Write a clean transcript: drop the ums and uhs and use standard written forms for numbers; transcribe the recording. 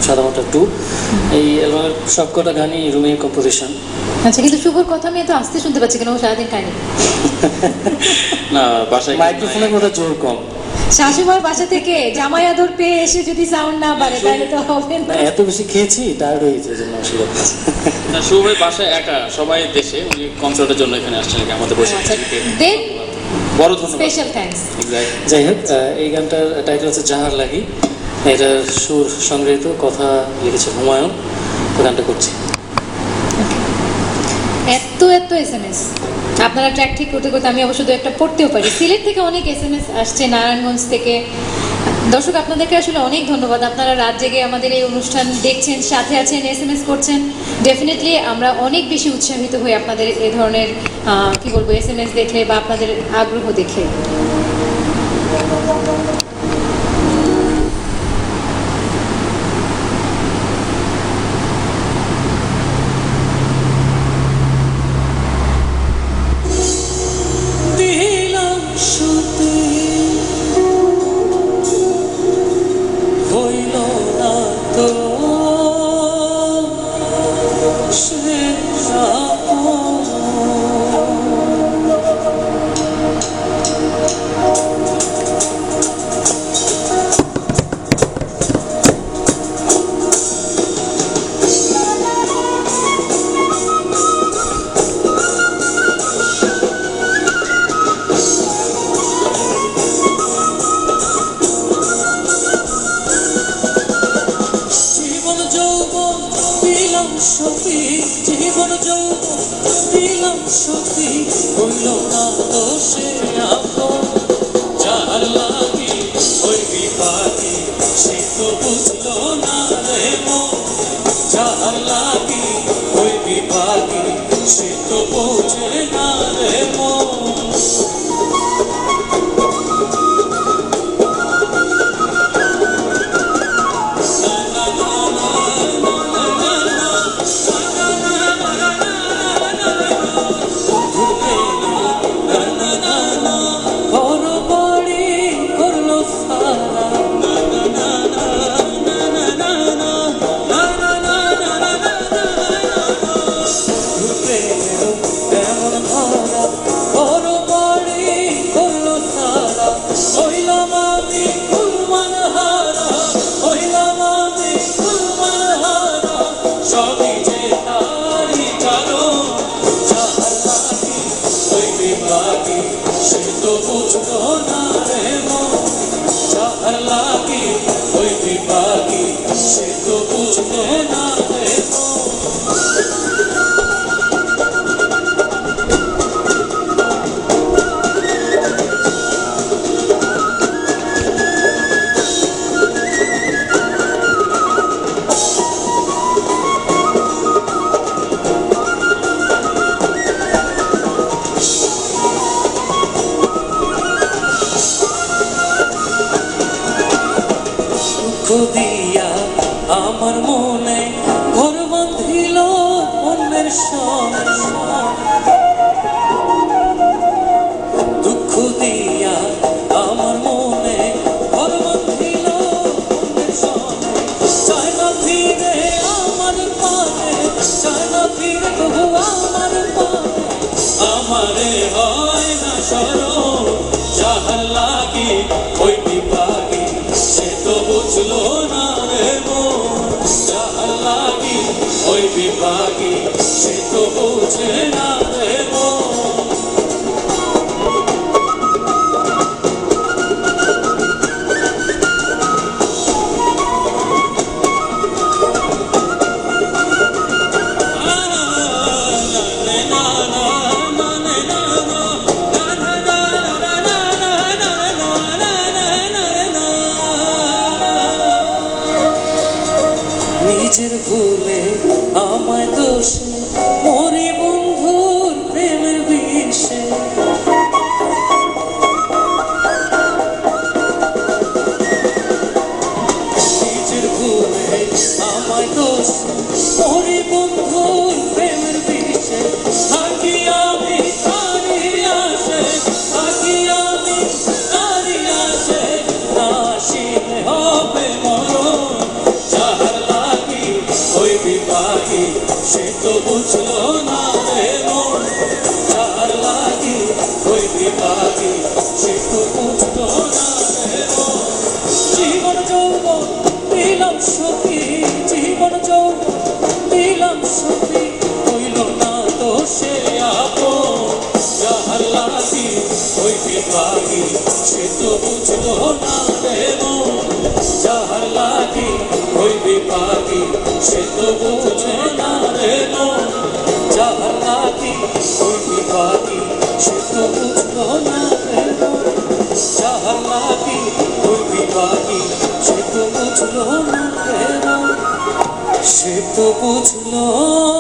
সাদামাটা 2। এই অ্যালবামের সবকটা গানই রুমের কম্পোজিশন। আচ্ছা, কিন্তু শুভর কথা আমি এত আস্তে শুনতে পাচ্ছি কেন? ও সারাদিন খায়নি না, বাসায় মাইক্রোফোনের কথা জোর কম। শাশুমার বাসা থেকে জামাই আদর পেয়ে এসে যদি সাউন্ড না বাড়ে তাহলে তো হবে না। এত বেশি খেয়েছি, টায়ার্ড হয়ে গেছে, জন্য অসুবিধা। না, শুভ ভাই বাসায় একা, সবাই দেশে, উনি কনসার্টের জন্য এখানে আসছেন আমাদের বসে। দেন বড় ধন্যবাদ, স্পেশাল থ্যাঙ্কস। যাই হোক, এই গানটার টাইটেল হচ্ছে জাহার লাগি। এটার সুর সংগৃহীত, কথা লিখেছে হুমায়ুন। তো গানটা করছি। এত এসএমএস আপনারা ট্র্যাক ঠিক করতে করতে আমি অবশ্য একটা পড়তেও পারি। সিলেট থেকে অনেক এসএমএস আসছে, নারায়ণগঞ্জ থেকে। দর্শক, আপনাদেরকে আসলে অনেক ধন্যবাদ। আপনারা রাত জেগে আমাদের এই অনুষ্ঠান দেখছেন, সাথে আছেন, এসএমএস করছেন। ডেফিনেটলি আমরা অনেক বেশি উৎসাহিত হই আপনাদের এ ধরনের কি বলবো এসএমএস দেখে বা আপনাদের আগ্রহ দেখে। জীবন যৌবন দিলাম সত্যি, হইল না তো সে আপন। যার লাগি ওই বিপাকি, সে তো বুঝলো না রে মন। যার লাগি ওই বিপাকি, সে তো বোঝে না রে মন। দিয়া আমার মনে ঘর বাঁধিল অন্যের সঙ্গে, দুঃখ দিয়া আমার মনে ঘর বাঁধিল অন্যের সঙ্গে। চায় না ফিরে আমার পানে, চায় না ফিরে তবু আমার পানে, আমারে হয় না স্মরণ। যাহার লাগি ওই বিপাকি, সে তো বুঝলো না রে মন। যাহার লাগি ওই বিপাকি, সে তো বুঝে না রে মন। নিজের ভুলে আমায় দোষে মরি বন্ধুর প্রেমের বিষে। নিজের ভুলে আমায় দোষে মরি বন্ধুর প্রেমের বিষে। থাকি আমি তারি আসে, থাকি আমি তারি আসে, না আসিলে হবে মরণ। যাহার তো বুঝলো না রে মন যার লাগি ওই বিভাগী সে তো বুঝলো না রে মন জীবন যৌবন দিলাম সখী জীবন যৌবন দিলাম সখী হইল না তো সে আপন যার লাগি ওই বিভাগী সে তো বুঝলো না রে মন যার লাগি ওই বিভাগী সে তো বুঝলো না রে মন যার লাগি ওই বিভাগী সে তো বুঝলো না রে মন যার লাগি ওই বিভাগী সে তো বুঝলো না রে মন সে তো বুঝলো